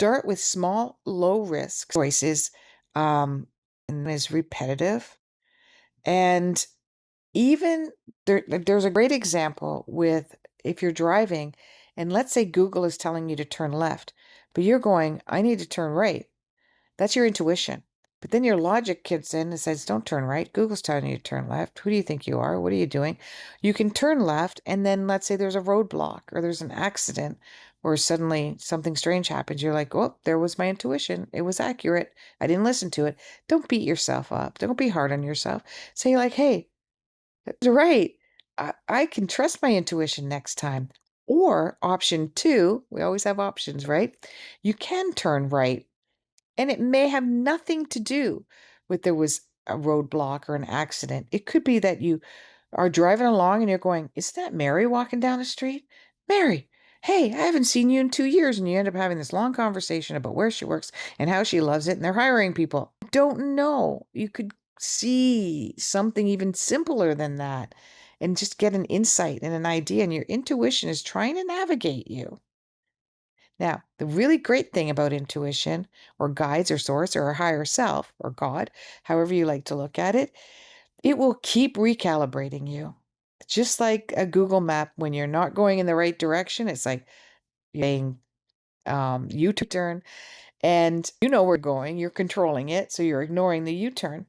Start with small, low risk choices, and is repetitive. And even there's a great example with if you're driving and let's say Google is telling you to turn left, but you're going, I need to turn right. That's your intuition. But then your logic kicks in and says, don't turn right. Google's telling you to turn left. Who do you think you are? What are you doing? You can turn left, and then let's say there's a roadblock or there's an accident or suddenly something strange happens. You're like, oh, there was my intuition. It was accurate. I didn't listen to it. Don't beat yourself up. Don't be hard on yourself. Say like, hey, that's right. I can trust my intuition next time. Or option two, we always have options, right? You can turn right and it may have nothing to do with there was a roadblock or an accident. It could be that you are driving along and you're going, is that Mary walking down the street? Mary, hey, I haven't seen you in 2 years. And you end up having this long conversation about where she works and how she loves it. And they're hiring people. Don't know. You could see something even simpler than that and just get an insight and an idea. And your intuition is trying to navigate you. Now, the really great thing about intuition or guides or source or a higher self or God, however you like to look at it will keep recalibrating you. Just like a Google map, when you're not going in the right direction, it's like saying U-turn and you know where you're going, you're controlling it, so you're ignoring the U-turn.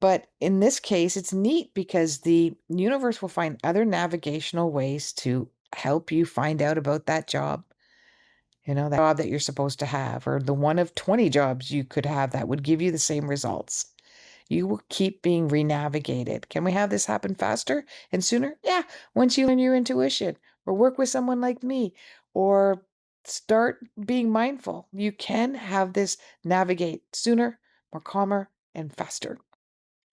But in this case, it's neat because the universe will find other navigational ways to help you find out about that job. That job that you're supposed to have, or the one of 20 jobs you could have that would give you the same results. You will keep being renavigated. Can we have this happen faster and sooner? Yeah, once you learn your intuition, or work with someone like me, or start being mindful, you can have this navigate sooner, more calmer, and faster.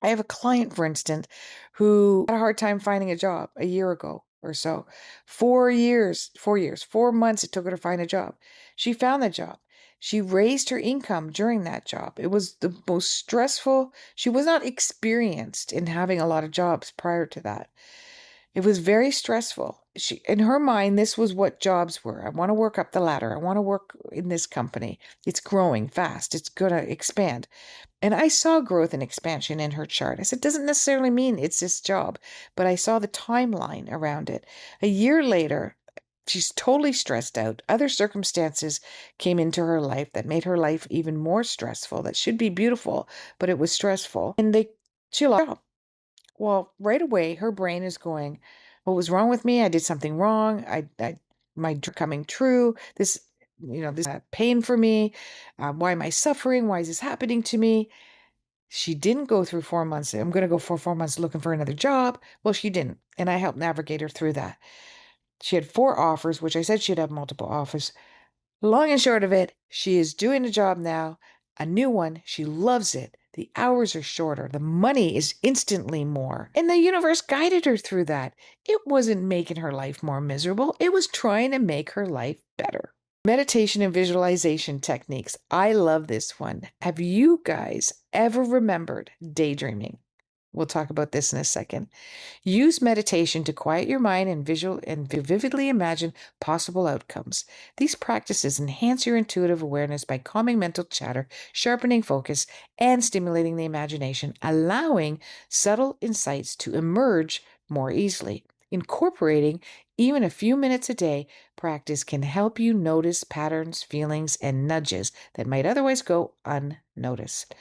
I have a client, for instance, who had a hard time finding a job a year ago or so. 4 months it took her to find a job. She found the job. She raised her income during that job. It was the most stressful. She was not experienced in having a lot of jobs prior to that. It was very stressful. In her mind, this was what jobs were. I want to work up the ladder. I want to work in this company. It's growing fast. It's going to expand. And I saw growth and expansion in her chart. I said, doesn't necessarily mean it's this job, but I saw the timeline around it. A year later, she's totally stressed out. Other circumstances came into her life that made her life even more stressful. That should be beautiful, but it was stressful. And she lost her job. Well, right away, her brain is going, what was wrong with me? I did something wrong. My dream coming true. This pain for me. Why am I suffering? Why is this happening to me? She didn't go through 4 months. I'm going to go for 4 months looking for another job. Well, she didn't. And I helped navigate her through that. She had 4 offers, which I said she'd have multiple offers. Long and short of it, she is doing a job now, a new one. She loves it. The hours are shorter. The money is instantly more. And the universe guided her through that. It wasn't making her life more miserable. It was trying to make her life better. Meditation and visualization techniques. I love this one. Have you guys ever remembered daydreaming? We'll talk about this in a second. Use meditation to quiet your mind and vividly imagine possible outcomes. These practices enhance your intuitive awareness by calming mental chatter, sharpening focus, and stimulating the imagination, allowing subtle insights to emerge more easily. Incorporating even a few minutes a day practice can help you notice patterns, feelings, and nudges that might otherwise go unnoticed.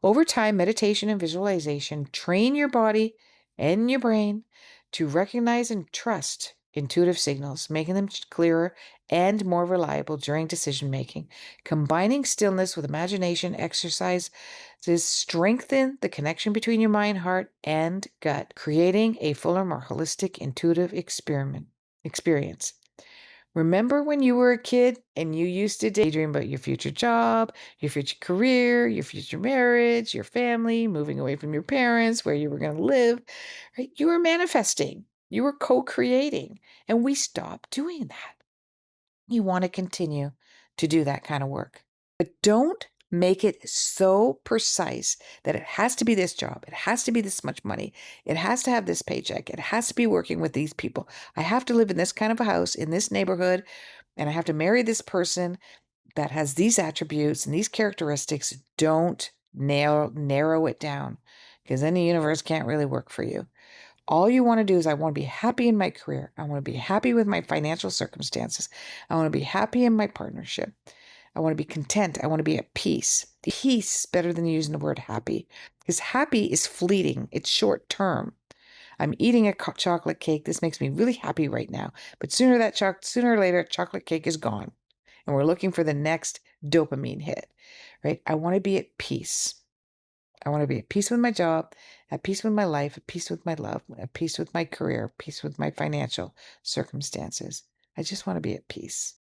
Over time, meditation and visualization train your body and your brain to recognize and trust intuitive signals, making them clearer and more reliable during decision making. Combining stillness with imagination exercises strengthen the connection between your mind, heart, and gut, creating a fuller, more holistic, intuitive experience. Remember when you were a kid and you used to daydream about your future job, your future career, your future marriage, your family, moving away from your parents, where you were going to live, right? You were manifesting, you were co-creating, and we stopped doing that. You want to continue to do that kind of work, but don't make it so precise that it has to be this job. It has to be this much money. It has to have this paycheck. It has to be working with these people. I have to live in this kind of a house in this neighborhood, and I have to marry this person. that has these attributes and these characteristics, don't narrow it down, because then the universe can't really work for you. All you want to do is, I want to be happy in my career. I want to be happy with my financial circumstances. I want to be happy in my partnership. I want to be content. I want to be at peace. Peace is better than using the word happy, because happy is fleeting. It's short term. I'm eating a chocolate cake. This makes me really happy right now. But sooner or later, chocolate cake is gone. And we're looking for the next dopamine hit, right? I want to be at peace. I want to be at peace with my job, at peace with my life, at peace with my love, at peace with my career, at peace with my financial circumstances. I just want to be at peace.